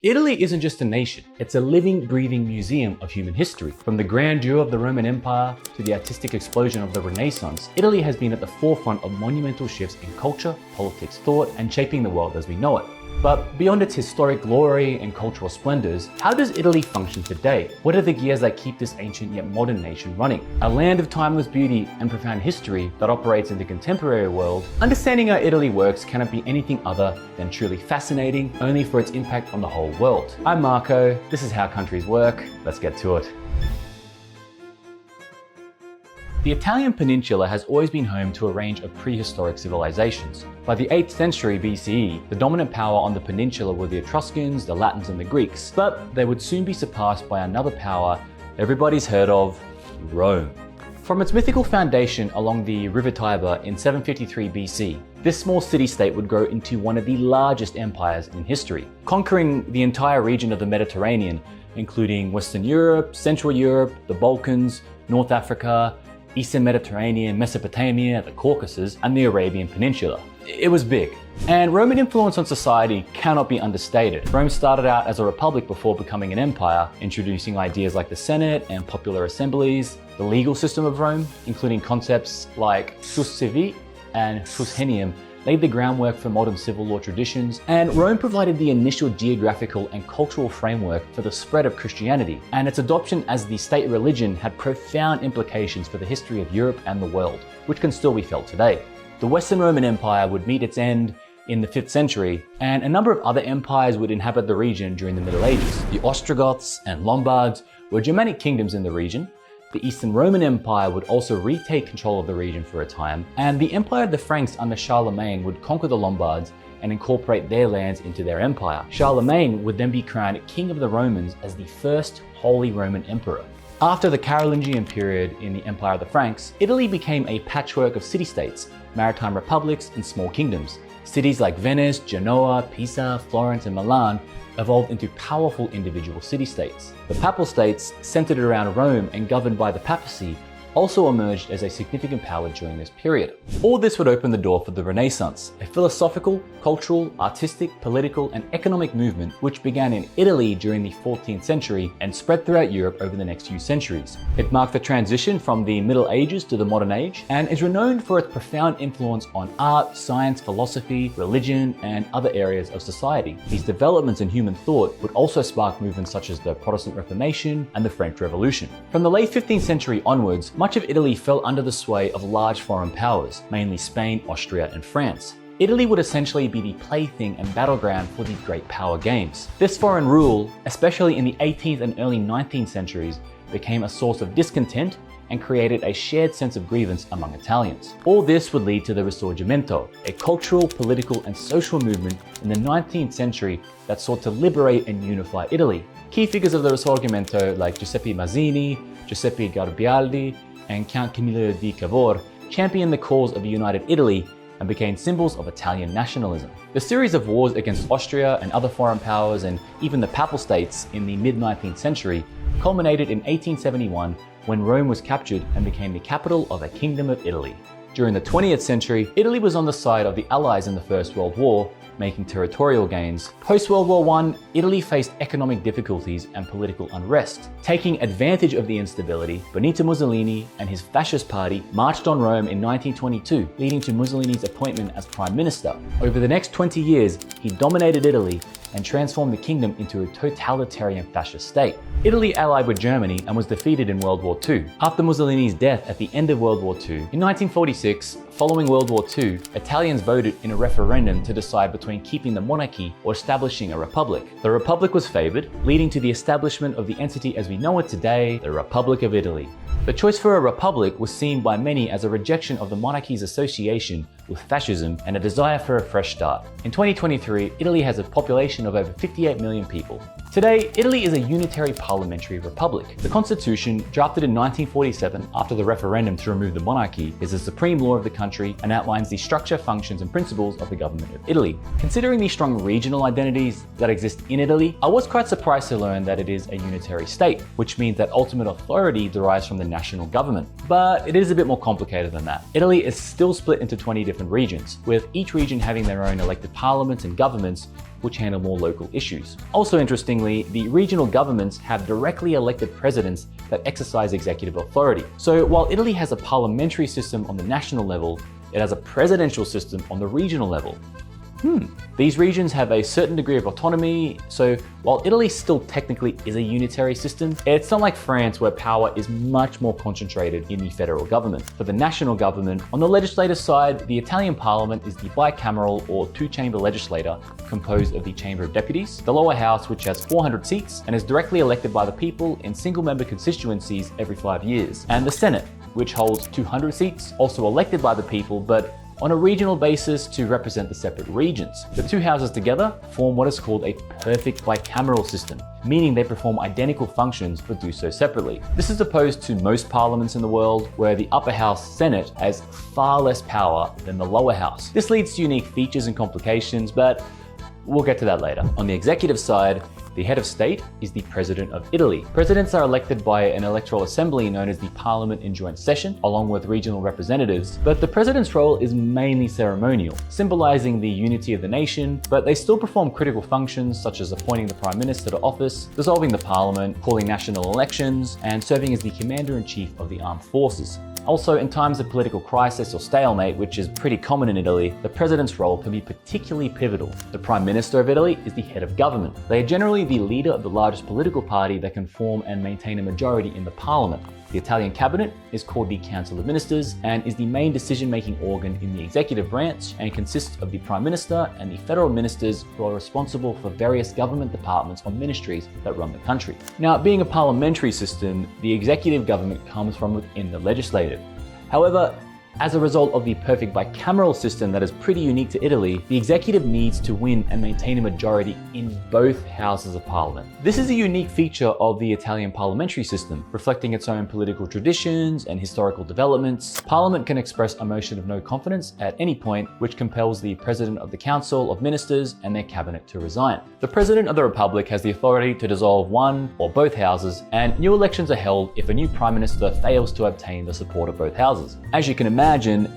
Italy isn't just a nation, it's a living, breathing museum of human history. From the grandeur of the Roman Empire to the artistic explosion of the Renaissance, Italy has been at the forefront of monumental shifts in culture, politics, thought, and shaping the world as we know it. But beyond its historic glory and cultural splendors, how does Italy function today? What are the gears that keep this ancient yet modern nation running? A land of timeless beauty and profound history that operates in the contemporary world, understanding how Italy works cannot be anything other than truly fascinating, only for its impact on the whole world. I'm Marco, this is How Countries Work, let's get to it. The Italian peninsula has always been home to a range of prehistoric civilizations. By the 8th century BCE, the dominant power on the peninsula were the Etruscans, the Latins, and the Greeks, but they would soon be surpassed by another power everybody's heard of, Rome. From its mythical foundation along the River Tiber in 753 BC, this small city-state would grow into one of the largest empires in history, conquering the entire region of the Mediterranean, including Western Europe, Central Europe, the Balkans, North Africa, Eastern Mediterranean, Mesopotamia, the Caucasus, and the Arabian Peninsula. It was big. And Roman influence on society cannot be understated. Rome started out as a republic before becoming an empire, introducing ideas like the Senate and popular assemblies. The legal system of Rome, including concepts like jus civi and jus gentium, laid the groundwork for modern civil law traditions, and Rome provided the initial geographical and cultural framework for the spread of Christianity, and its adoption as the state religion had profound implications for the history of Europe and the world, which can still be felt today. The Western Roman Empire would meet its end in the 5th century, and a number of other empires would inhabit the region during the Middle Ages. The Ostrogoths and Lombards were Germanic kingdoms in the region. The Eastern Roman Empire would also retake control of the region for a time, and the Empire of the Franks under Charlemagne would conquer the Lombards and incorporate their lands into their empire. Charlemagne would then be crowned King of the Romans as the first Holy Roman Emperor. After the Carolingian period in the Empire of the Franks, Italy became a patchwork of city-states, maritime republics, and small kingdoms. Cities like Venice, Genoa, Pisa, Florence, and Milan evolved into powerful individual city-states. The Papal States, centered around Rome and governed by the papacy, also emerged as a significant power during this period. All this would open the door for the Renaissance, a philosophical, cultural, artistic, political, and economic movement which began in Italy during the 14th century and spread throughout Europe over the next few centuries. It marked the transition from the Middle Ages to the modern age and is renowned for its profound influence on art, science, philosophy, religion, and other areas of society. These developments in human thought would also spark movements such as the Protestant Reformation and the French Revolution. From the late 15th century onwards, much of Italy fell under the sway of large foreign powers, mainly Spain, Austria, and France. Italy would essentially be the plaything and battleground for these great power games. This foreign rule, especially in the 18th and early 19th centuries, became a source of discontent and created a shared sense of grievance among Italians. All this would lead to the Risorgimento, a cultural, political, and social movement in the 19th century that sought to liberate and unify Italy. Key figures of the Risorgimento like Giuseppe Mazzini, Giuseppe Garibaldi, and Count Camillo di Cavour championed the cause of a united Italy and became symbols of Italian nationalism. The series of wars against Austria and other foreign powers and even the Papal States in the mid-19th century culminated in 1871 when Rome was captured and became the capital of a Kingdom of Italy. During the 20th century, Italy was on the side of the Allies in the First World War, making territorial gains. Post-World War I, Italy faced economic difficulties and political unrest. Taking advantage of the instability, Benito Mussolini and his fascist party marched on Rome in 1922, leading to Mussolini's appointment as prime minister. Over the next 20 years, he dominated Italy and transformed the kingdom into a totalitarian fascist state. Italy allied with Germany and was defeated in World War II. After Mussolini's death at the end of World War II, in 1946, following World War II, Italians voted in a referendum to decide between keeping the monarchy or establishing a republic. The republic was favored, leading to the establishment of the entity as we know it today, the Republic of Italy. The choice for a republic was seen by many as a rejection of the monarchy's association with fascism and a desire for a fresh start. In 2023, Italy has a population of over 58 million people. Today, Italy is a unitary parliamentary republic. The constitution, drafted in 1947 after the referendum to remove the monarchy, is the supreme law of the country and outlines the structure, functions, and principles of the government of Italy. Considering the strong regional identities that exist in Italy, I was quite surprised to learn that it is a unitary state, which means that ultimate authority derives from the national government. But it is a bit more complicated than that. Italy is still split into 20 different regions, with each region having their own elected parliaments and governments, which handle more local issues. Also interestingly, the regional governments have directly elected presidents that exercise executive authority. So while Italy has a parliamentary system on the national level, it has a presidential system on the regional level. These regions have a certain degree of autonomy, so while Italy still technically is a unitary system, it's not like France where power is much more concentrated in the federal government. For the national government, on the legislative side, the Italian parliament is the bicameral or two-chamber legislature composed of the Chamber of Deputies, the lower house which has 400 seats and is directly elected by the people in single-member constituencies every 5 years, and the Senate, which holds 200 seats, also elected by the people, but on a regional basis to represent the separate regions. The two houses together form what is called a perfect bicameral system, meaning they perform identical functions but do so separately. This is opposed to most parliaments in the world, where the upper house Senate has far less power than the lower house. This leads to unique features and complications, but we'll get to that later. On the executive side, the head of state is the President of Italy. Presidents are elected by an electoral assembly known as the Parliament in Joint Session, along with regional representatives, but the president's role is mainly ceremonial, symbolizing the unity of the nation, but they still perform critical functions such as appointing the Prime Minister to office, dissolving the Parliament, calling national elections, and serving as the Commander-in-Chief of the Armed Forces. Also, in times of political crisis or stalemate, which is pretty common in Italy, the president's role can be particularly pivotal. The Prime Minister of Italy is the head of government. They are generally the leader of the largest political party that can form and maintain a majority in the parliament. The Italian cabinet is called the Council of Ministers and is the main decision-making organ in the executive branch and consists of the Prime Minister and the federal ministers who are responsible for various government departments or ministries that run the country. Now, being a parliamentary system, the executive government comes from within the legislative. However, as a result of the perfect bicameral system that is pretty unique to Italy, the executive needs to win and maintain a majority in both houses of parliament. This is a unique feature of the Italian parliamentary system, reflecting its own political traditions and historical developments. Parliament can express a motion of no confidence at any point, which compels the President of the Council of Ministers and their cabinet to resign. The President of the Republic has the authority to dissolve one or both houses, and new elections are held if a new Prime Minister fails to obtain the support of both houses. As you can imagine,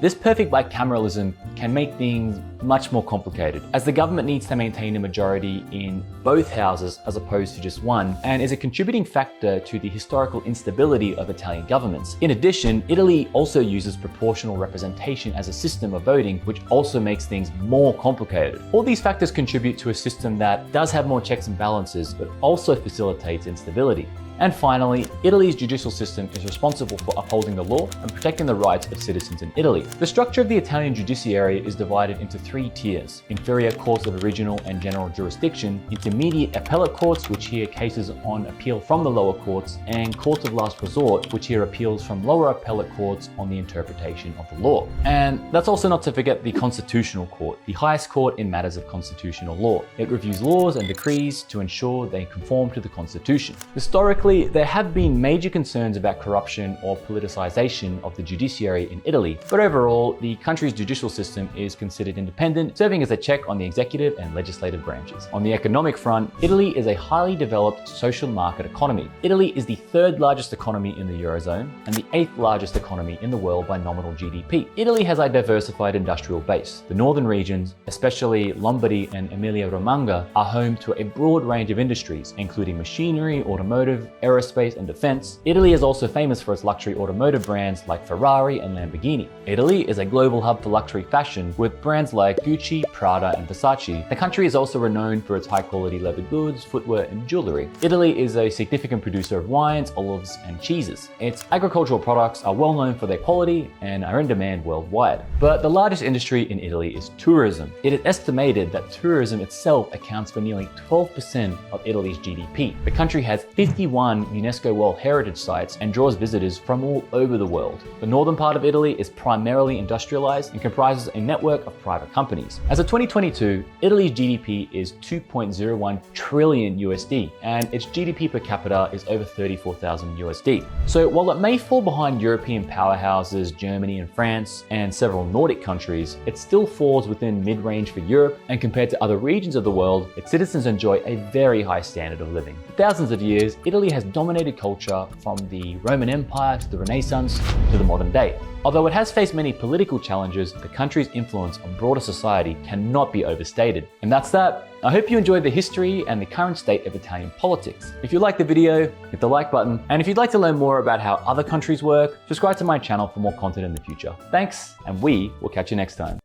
this perfect bicameralism can make things much more complicated, as the government needs to maintain a majority in both houses as opposed to just one, and is a contributing factor to the historical instability of Italian governments. In addition, Italy also uses proportional representation as a system of voting, which also makes things more complicated. All these factors contribute to a system that does have more checks and balances, but also facilitates instability. And finally, Italy's judicial system is responsible for upholding the law and protecting the rights of citizens in Italy. The structure of the Italian judiciary is divided into 3 tiers: inferior courts of original and general jurisdiction, intermediate appellate courts, which hear cases on appeal from the lower courts, and courts of last resort, which hear appeals from lower appellate courts on the interpretation of the law. And that's also not to forget the Constitutional Court, the highest court in matters of constitutional law. It reviews laws and decrees to ensure they conform to the Constitution. Historically, there have been major concerns about corruption or politicization of the judiciary in Italy, but overall, the country's judicial system is considered independent, serving as a check on the executive and legislative branches. On the economic front, Italy is a highly developed social market economy. Italy is the 3rd largest economy in the Eurozone and the 8th largest economy in the world by nominal GDP. Italy has a diversified industrial base. The northern regions, especially Lombardy and Emilia-Romagna, are home to a broad range of industries, including machinery, automotive, aerospace, and defense. Italy is also famous for its luxury automotive brands like Ferrari and Lamborghini. Italy is a global hub for luxury fashion with brands like Gucci, Prada, and Versace. The country is also renowned for its high-quality leather goods, footwear, and jewelry. Italy is a significant producer of wines, olives, and cheeses. Its agricultural products are well known for their quality and are in demand worldwide. But the largest industry in Italy is tourism. It is estimated that tourism itself accounts for nearly 12% of Italy's GDP. The country has 51 UNESCO World Heritage Sites and draws visitors from all over the world. The northern part of Italy is primarily industrialized and comprises a network of private companies. As of 2022, Italy's GDP is 2.01 trillion USD, and its GDP per capita is over 34,000 USD. So while it may fall behind European powerhouses, Germany and France, and several Nordic countries, it still falls within mid-range for Europe, and compared to other regions of the world, its citizens enjoy a very high standard of living. For thousands of years, Italy has dominated culture from the Roman Empire to the Renaissance to the modern day. Although it has faced many political challenges, the country's influence on broader society cannot be overstated. And that's that. I hope you enjoyed the history and the current state of Italian politics. If you liked the video, hit the like button. And if you'd like to learn more about how other countries work, subscribe to my channel for more content in the future. Thanks, and we will catch you next time.